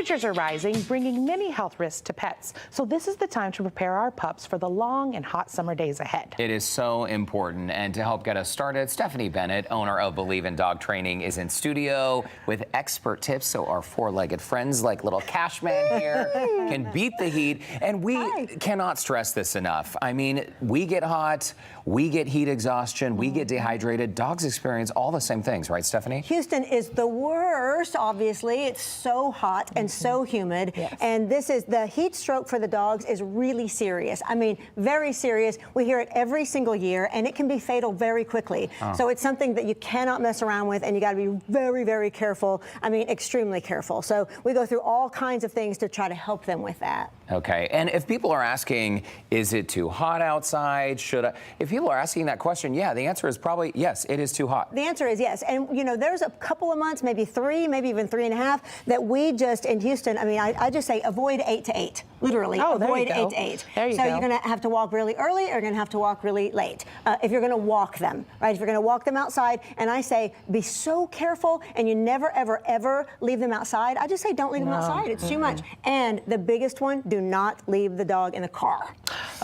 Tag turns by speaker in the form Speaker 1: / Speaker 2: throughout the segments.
Speaker 1: Temperatures are rising, bringing many health risks to pets. So this is the time to prepare our pups for the long and hot summer days ahead.
Speaker 2: It is so important. And to help get us started, Stephanie Bennett, owner of Believe in Dog Training, is in studio with expert tips so our four-legged friends like little Cashman here can beat the heat. And we cannot stress this enough. I mean, we get hot, we get heat exhaustion, we get dehydrated. Dogs experience all the same things, right, Stephanie?
Speaker 3: Houston is the worst, obviously. It's so hot and so humid.
Speaker 1: Yes.
Speaker 3: And this is the heat stroke for the dogs is really serious. I mean, very serious. We hear it every single year, and it can be fatal very quickly. So it's something that you cannot mess around with, and you got to be very, very careful. I mean, extremely careful. So we go through all kinds of things to try to help them with that.
Speaker 2: Okay, and if people are asking, is it too hot outside? If people are asking that question, yeah, the answer is probably yes, it is too hot.
Speaker 3: The answer is yes. And, you know, there's a couple of months, maybe 3, maybe even 3.5, that we just, in Houston, I mean, I just say avoid 8 to 8, literally.
Speaker 1: Oh,
Speaker 3: avoid
Speaker 1: there you
Speaker 3: 8 to 8.
Speaker 1: There you
Speaker 3: so
Speaker 1: go.
Speaker 3: you're going to have to walk really early, or you're going to have to walk really late. If you're going to walk them, right? If you're going to walk them outside, and I say be so careful, and you never, ever, ever leave them outside. I just say don't leave them outside. It's too much. And the biggest one, do not leave the dog in the car.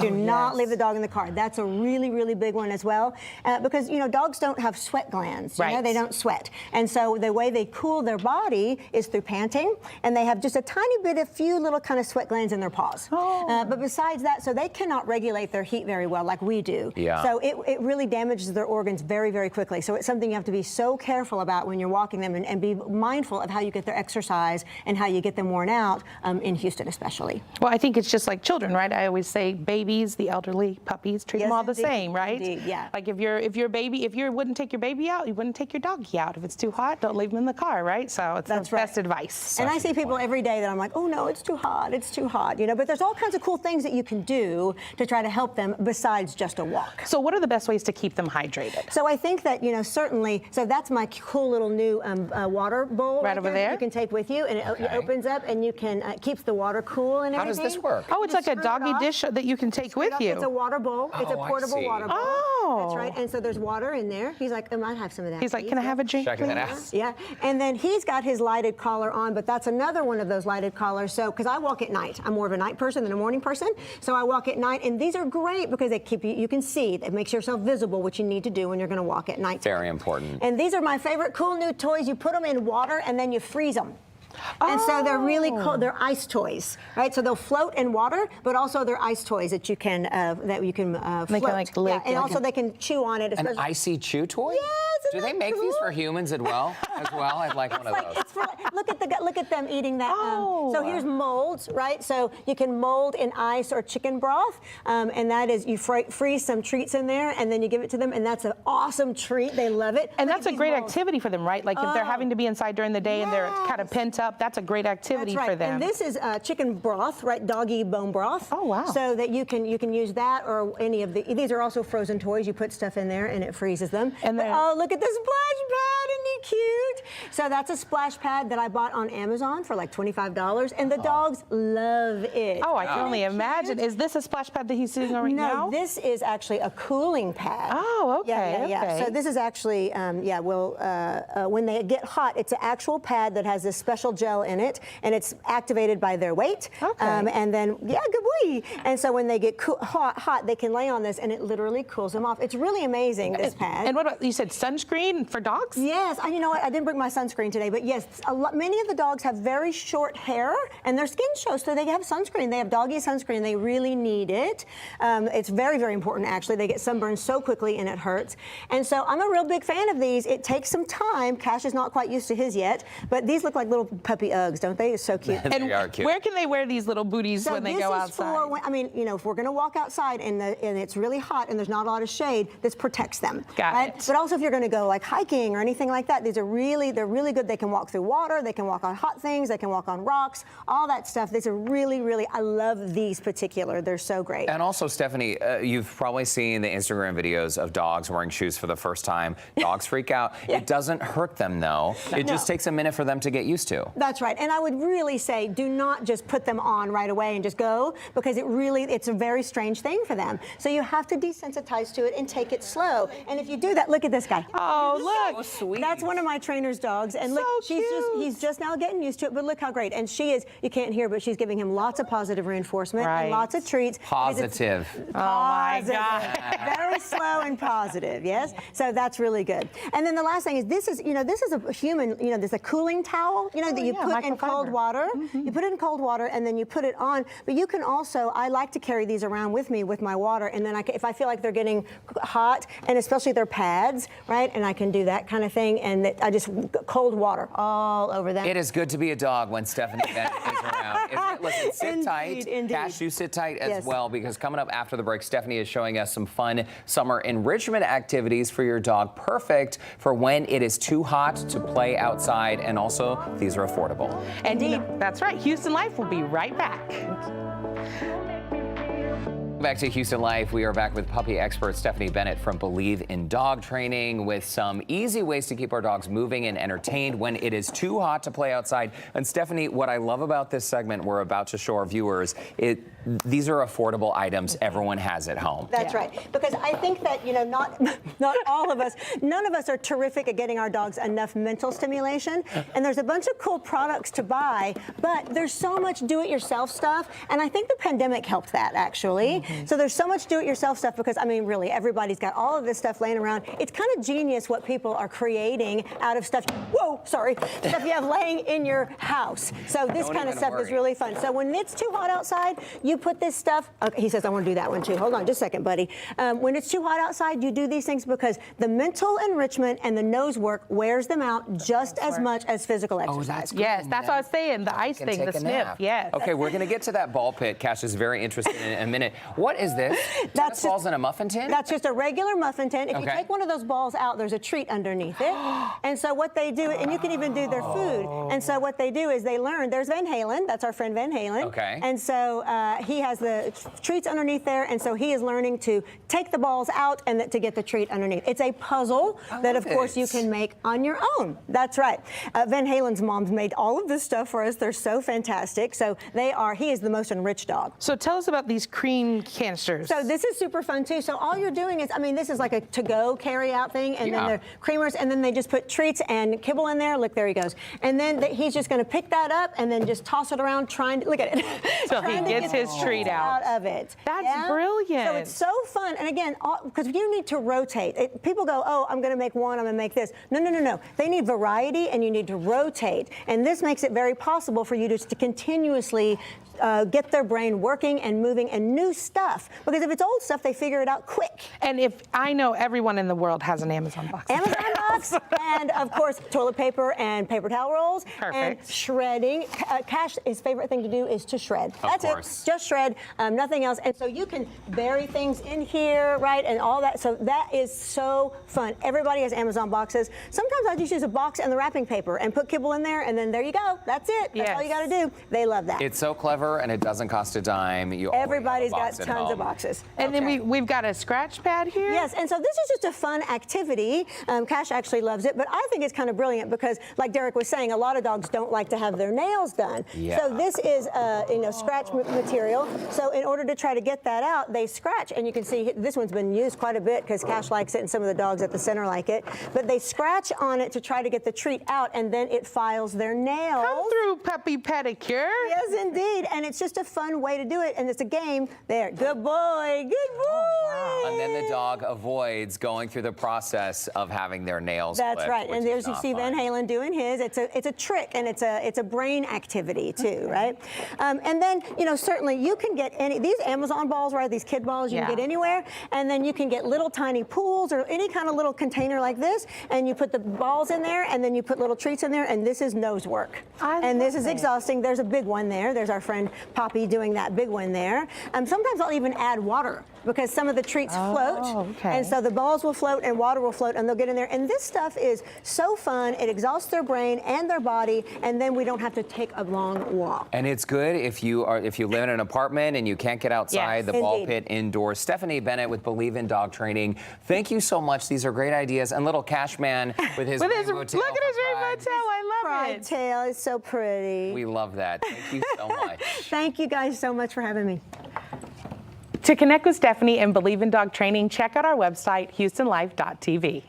Speaker 3: Do not leave the dog in the car. That's a really, really big one as well, because, you know, dogs don't have sweat glands. You know, they don't sweat. And so the way they cool their body is through panting, and they have just a tiny bit, a few little kind of sweat glands in their paws. But besides that, so they cannot regulate their heat very well like we do. So it really damages their organs very, very quickly. So it's something you have to be so careful about when you're walking them, and be mindful of how you get their exercise and how you get them worn out, in Houston especially.
Speaker 1: Well, I think it's just like children, right? I always say babies, the elderly, puppies, treat them all the same, right?
Speaker 3: Indeed, yeah.
Speaker 1: Like if you wouldn't take your baby out, you wouldn't take your doggy out. If it's too hot, don't leave them in the car, right? So it's the best advice.
Speaker 3: And I see people every day that I'm like, oh no, it's too hot, you know, but there's all kinds of cool things that you can do to try to help them besides just a walk.
Speaker 1: So what are the best ways to keep them hydrated?
Speaker 3: So I think that, you know, certainly, so that's my cool little new water bowl
Speaker 1: right over there.
Speaker 3: You can take with you, and it opens up, and you can keeps the water cool and everything.
Speaker 2: How does this work?
Speaker 1: Oh, it's like a doggy dish that you can take with you.
Speaker 3: It's a water bowl. It's a portable water bowl.
Speaker 1: Oh.
Speaker 3: That's right. And so there's water in there. He's like, I might have some of that.
Speaker 1: He's like, can I have a drink?
Speaker 2: Checking it out.
Speaker 3: Yeah. And then he's got his lighted collar on, but that's another one of those lighted collars. So, because I walk at night. I'm more of a night person than a morning person. So I walk at night, and these are great because they keep you can see. It makes yourself visible, which you need to do when you're going to walk at night.
Speaker 2: Very important.
Speaker 3: And these are my favorite cool new toys. You put them in water, and then you freeze them. And so they're really cool. They're ice toys, right? So they'll float in water, but also they're ice toys that you can float.
Speaker 1: They can like lick,
Speaker 3: and also they can chew on it.
Speaker 2: An icy chew toy?
Speaker 3: Yes.
Speaker 2: Do they make these for humans as well? I'd like one of those.
Speaker 3: It's for, look at them eating that. So here's molds, right? So you can mold in ice or chicken broth, and that is you freeze some treats in there, and then you give it to them, and that's an awesome treat. They love it.
Speaker 1: And that's a great activity for them, right? Like if they're having to be inside during the day and they're kind of pent up, that's a great activity for them.
Speaker 3: And this is chicken broth, right? Doggy bone broth.
Speaker 1: Oh wow!
Speaker 3: So that you can use that or any of these are also frozen toys. You put stuff in there and it freezes them. And then, oh, look at the splash pad, isn't he cute? So that's a splash pad that I bought on Amazon for like $25, and the dogs love it.
Speaker 1: Oh, I can only imagine. Is this a splash pad that he's sitting on right now?
Speaker 3: No, this is actually a cooling pad.
Speaker 1: Oh, okay.
Speaker 3: Yeah. So this is actually, when they get hot, it's an actual pad that has this special gel in it, and it's activated by their weight.
Speaker 1: Okay.
Speaker 3: And then, good boy. And so when they get hot, they can lay on this, and it literally cools them off. It's really amazing, this pad.
Speaker 1: And what about, you said sunscreen for dogs?
Speaker 3: Yes. You know what? I didn't bring my sunscreen today, but yes, many of the dogs have very short hair, and their skin shows, so they have sunscreen. They have doggy sunscreen. They really need it. It's very, very important, actually. They get sunburned so quickly, and it hurts. And so I'm a real big fan of these. It takes some time. Cash is not quite used to his yet, but these look like little puppy Uggs, don't they? It's so cute.
Speaker 2: They are cute.
Speaker 1: Where can they wear these little booties when they go outside?
Speaker 3: I mean, you know, if we're going to walk outside and it's really hot and there's not a lot of shade, this protects them.
Speaker 1: Got it.
Speaker 3: But also if you're going to go like hiking or anything like that, they're really good. They can walk through water, they can walk on hot things, they can walk on rocks, all that stuff. These are really, really, I love these particular. They're so great.
Speaker 2: And also, Stephanie, you've probably seen the Instagram videos of dogs wearing shoes for the first time. Dogs freak out. It doesn't hurt them, though. It just takes a minute for them to get used to.
Speaker 3: That's right. And I would really say do not just put them on right away and just go, because it's a very strange thing for them. So you have to desensitize to it and take it slow. And if you do that, look at this guy.
Speaker 1: Oh, look.
Speaker 2: So sweet.
Speaker 3: That's one of my trainer's dogs, and look,
Speaker 1: So
Speaker 3: he's just now getting used to it. But look how great, and she is. You can't hear, but she's giving him lots of positive reinforcement
Speaker 1: Right.
Speaker 3: and lots of treats.
Speaker 2: Positive.
Speaker 1: my
Speaker 3: Positive.
Speaker 1: God.
Speaker 3: Very slow and positive. Yes, so that's really good. And then the last thing is this is a human. There's a cooling towel. That you put in cold
Speaker 1: microfiber.
Speaker 3: water. You put it in cold water, and then you put it on. But you can also. I like to carry these around with me with my water, and then if I feel like they're getting hot, and especially their pads, right? And I can do that kind of thing, and I just cold water all over them.
Speaker 2: It is good to be a dog when Stephanie Bennett is around. Isn't it? Listen, sit tight.
Speaker 3: Indeed.
Speaker 2: Cash, you sit tight as
Speaker 3: Yes.
Speaker 2: well, because coming up after the break, Stephanie is showing us some fun summer enrichment activities for your dog, perfect for when it is too hot to play outside, and also these are affordable.
Speaker 1: Indeed. That's right. Houston Life will be right back.
Speaker 2: Back to Houston Life. We are back with puppy expert Stephanie Bennett from Believe in Dog Training with some easy ways to keep our dogs moving and entertained when it is too hot to play outside. And Stephanie, what I love about this segment we're about to show our viewers, these are affordable items everyone has at home.
Speaker 3: That's right. Because I think that, not all of us, none of us are terrific at getting our dogs enough mental stimulation. And there's a bunch of cool products to buy, but there's so much do-it-yourself stuff. And I think the pandemic helped that, actually. So there's so much do-it-yourself stuff because, really, everybody's got all of this stuff laying around. It's kind of genius what people are creating out of stuff. Stuff you have laying in your house. So this kind of stuff is really fun. So when it's too hot outside, you put this stuff. Okay, he says, I want to do that one too. Hold on just a second, buddy. When it's too hot outside, you do these things because the mental enrichment and the nose work wears them out just as much as physical exercise.
Speaker 2: That's good.
Speaker 1: Yes, that's what I was saying. The ice
Speaker 2: Can
Speaker 1: thing,
Speaker 2: take
Speaker 1: the
Speaker 2: a
Speaker 1: snip.
Speaker 2: nap.
Speaker 1: Yes.
Speaker 2: Okay, we're going to get to that ball pit. Cash is very interested in a minute. What is this? Tennis balls in a muffin tin?
Speaker 3: That's just a regular muffin tin. If you
Speaker 2: Okay.
Speaker 3: take one of those balls out, there's a treat underneath it. And so what they do, and you can even do their food. And so what they do is they learn. There's Van Halen. That's our friend Van Halen.
Speaker 2: Okay.
Speaker 3: And so he has the treats underneath there. And so he is learning to take the balls out and to get the treat underneath. It's a puzzle that, of course, you can make on your own. That's right. Van Halen's mom's made all of this stuff for us. They're so fantastic. So he is the most enriched dog.
Speaker 1: So tell us about these cream canisters.
Speaker 3: So this is super fun too. So all you're doing is, this is like a to-go carry-out thing, and then they're creamers, and then they just put treats and kibble in there. Look, there he goes. And then he's just going to pick that up and then just toss it around, look at it.
Speaker 1: So he gets his treat out.
Speaker 3: Of it.
Speaker 1: That's brilliant.
Speaker 3: So it's so fun. And again, because you need to rotate. People go, oh, I'm going to make one, I'm going to make this. No. They need variety, and you need to rotate. And this makes it very possible for you to continuously get their brain working and moving and new stuff. Because if it's old stuff, they figure it out quick.
Speaker 1: And if I know everyone in the world has an Amazon box.
Speaker 3: Amazon box, and of course, toilet paper and paper towel rolls.
Speaker 1: Perfect.
Speaker 3: And shredding. Cash, his favorite thing to do is to shred. That's
Speaker 2: course.
Speaker 3: it. Just shred, nothing else. And so you can bury things in here, right, and all that. So that is so fun. Everybody has Amazon boxes. Sometimes I just use a box and the wrapping paper and put kibble in there, and then there you go. That's it. That's all you got to do. They love that.
Speaker 2: It's so clever, and it doesn't cost a dime.
Speaker 3: Everybody's got tons of boxes.
Speaker 1: And then we've got a scratch pad here.
Speaker 3: Yes, and so this is just a fun activity. Cash actually loves it, but I think it's kind of brilliant because, like Derek was saying, a lot of dogs don't like to have their nails done.
Speaker 2: Yeah.
Speaker 3: So this is, scratch material. So in order to try to get that out, they scratch, and you can see this one's been used quite a bit because Cash likes it, and some of the dogs at the center like it. But they scratch on it to try to get the treat out, and then it files their nails.
Speaker 1: Come through, puppy pedicure.
Speaker 3: Yes, indeed, and it's just a fun way to do it, and it's a game. There, good boy, good boy.
Speaker 1: Oh,
Speaker 2: And then the dog avoids going through the process of having their nails
Speaker 3: That's
Speaker 2: clipped,
Speaker 3: right,
Speaker 2: which
Speaker 3: and
Speaker 2: is
Speaker 3: there's you
Speaker 2: not
Speaker 3: see Van
Speaker 2: fun.
Speaker 3: Halen doing his. It's a trick, and it's a brain activity too, right? And then certainly you can get these Amazon balls, right? These kid balls you can get anywhere, and then you can get little tiny pools or any kind of little container like this, and you put the balls in there, and then you put little treats in there, and this is nose work. And this is exhausting. There's a big one there. There's our friend Poppy doing that big one there. Sometimes I'll even add water because some of the treats float, and so the balls will float and water will float, and they'll get in there. And this stuff is so fun. It exhausts their brain and their body, and then we don't have to take a long walk.
Speaker 2: And it's good if you live in an apartment and you can't get outside, the ball pit indoors. Stephanie Bennett with Believe in Dog Training. Thank you so much. These are great ideas. And little Cash Man with his rainbow tail.
Speaker 1: Look at his rainbow tail. I love
Speaker 3: Pride
Speaker 1: it.
Speaker 3: tail is so pretty.
Speaker 2: We love that. Thank you so much.
Speaker 3: Thank you guys so much for having me.
Speaker 1: To connect with Stephanie and Believe in Dog Training, check out our website, HoustonLife.tv.